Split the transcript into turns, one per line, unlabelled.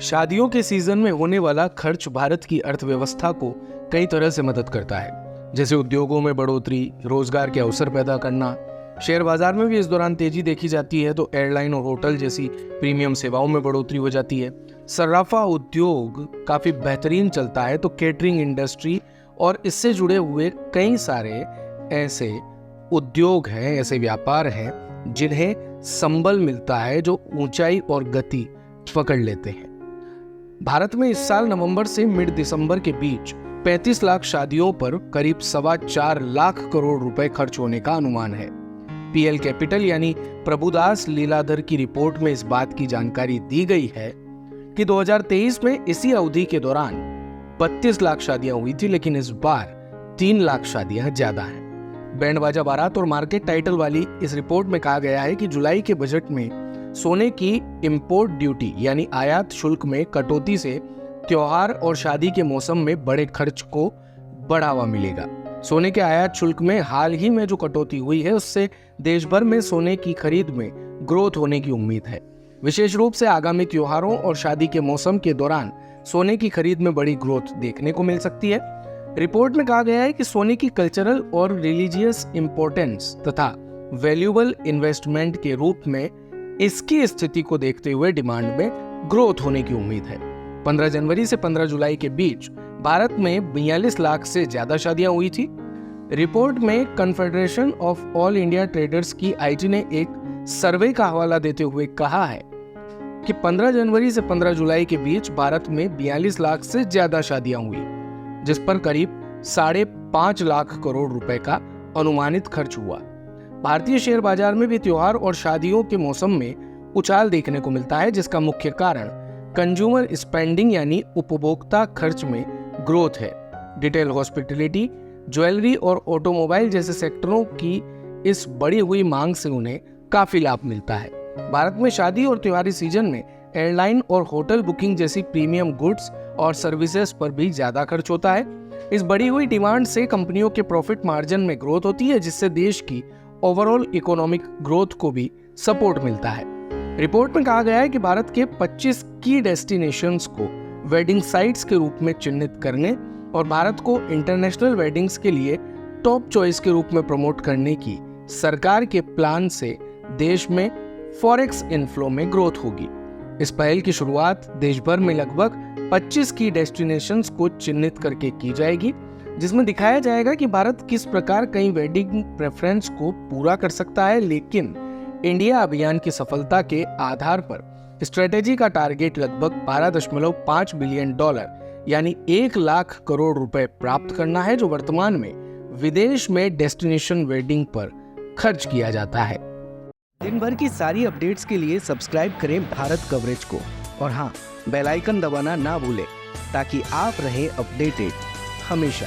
शादियों के सीजन में होने वाला खर्च भारत की अर्थव्यवस्था को कई तरह से मदद करता है, जैसे उद्योगों में बढ़ोतरी, रोजगार के अवसर पैदा करना। शेयर बाजार में भी इस दौरान तेजी देखी जाती है तो एयरलाइन और होटल जैसी प्रीमियम सेवाओं में बढ़ोतरी हो जाती है। सर्राफा उद्योग काफी बेहतरीन चलता है तो केटरिंग इंडस्ट्री और इससे जुड़े हुए कई सारे ऐसे उद्योग हैं, ऐसे व्यापार हैं जिन्हें संबल मिलता है, जो ऊंचाई और गति पकड़ लेते हैं। भारत में इस साल नवंबर से मिड दिसंबर के बीच 35 लाख शादियों पर करीब 4.25 लाख करोड़ रुपए खर्च होने का अनुमान है। पीएल कैपिटल यानी प्रभुदास लीलाधर की रिपोर्ट में इस बात की जानकारी दी गई है कि 2023 में इसी अवधि के दौरान 32 लाख शादियां हुई थी, लेकिन इस बार 3 लाख शादियां ज्यादा हैं। बैंड बाजा बारात और मार्केट टाइटल वाली इस रिपोर्ट में कहा गया है कि जुलाई के बजट में सोने की इंपोर्ट ड्यूटी यानी आयात शुल्क में कटौती से त्योहार और शादी के मौसम में बड़े खर्च को बढ़ावा मिलेगा। सोने के आयात शुल्क में हाल ही में जो कटौती हुई है उससे देश भर में सोने की खरीद में ग्रोथ होने की उम्मीद है। विशेष रूप से आगामी त्योहारों और शादी के मौसम के दौरान सोने की खरीद में बड़ी ग्रोथ देखने को मिल सकती है। रिपोर्ट में कहा गया है कि सोने की कल्चरल और रिलीजियस इंपॉर्टेंस तथा वैल्यूएबल इन्वेस्टमेंट के रूप में इसकी स्थिति को देखते हुए डिमांड में ग्रोथ होने की उम्मीद है। 15 जनवरी से 15 जुलाई के बीच भारत में 42 लाख से ज्यादा शादियां हुई थी। रिपोर्ट में confederation of all India traders की आईटी ने एक सर्वे का हवाला देते हुए कहा है कि 15 जनवरी से 15 जुलाई के बीच भारत में 42 लाख से ज्यादा शादियां हुई, जिस पर करीब 5.5 लाख करोड़ रुपए का अनुमानित खर्च हुआ। भारतीय शेयर बाजार में भी त्योहार और शादियों के मौसम में उछाल देखने को मिलता है, जिसका मुख्य कारण कंज्यूमर स्पेंडिंग यानी उपभोक्ता खर्च में ग्रोथ है। डिटेल हॉस्पिटैलिटी, ज्वेलरी और ऑटोमोबाइल जैसे सेक्टरों की इस बढ़ी हुई मांग से उन्हें काफी लाभ मिलता है। भारत में शादी और त्योहारी सीजन में एयरलाइन और होटल बुकिंग जैसी प्रीमियम गुड्स और सर्विसेज पर भी ज्यादा खर्च होता है। इस बढ़ी हुई डिमांड से कंपनियों के प्रॉफिट मार्जिन में ग्रोथ होती है, जिससे देश की ओवरऑल इकोनॉमिक ग्रोथ को भी सपोर्ट मिलता है। रिपोर्ट में कहा गया है कि भारत के 25 की डेस्टिनेशंस को वेडिंग साइट्स के रूप में चिन्हित करने और भारत को इंटरनेशनल वेडिंग्स के लिए टॉप चॉइस के रूप में प्रमोट करने की सरकार के प्लान से देश में फॉरेक्स इनफ्लो में ग्रोथ होगी। इस पहल की शुरुआत देश भर में लगभग 25 की डेस्टिनेशंस को चिन्हित करके की जाएगी, जिसमें दिखाया जाएगा कि भारत किस प्रकार कई वेडिंग प्रेफरेंस को पूरा कर सकता है। लेकिन इंडिया अभियान की सफलता के आधार पर स्ट्रेटेजी का टारगेट लगभग $12.5 बिलियन यानी 1 लाख करोड़ रुपए प्राप्त करना है, जो वर्तमान में विदेश में डेस्टिनेशन वेडिंग पर खर्च किया जाता है। दिन भर की सारी अपडेट्स के लिए सब्सक्राइब करें भारत कवरेज को और हाँ, बेल आइकन दबाना ना भूलें ताकि आप रहें अपडेटेड हमेशा।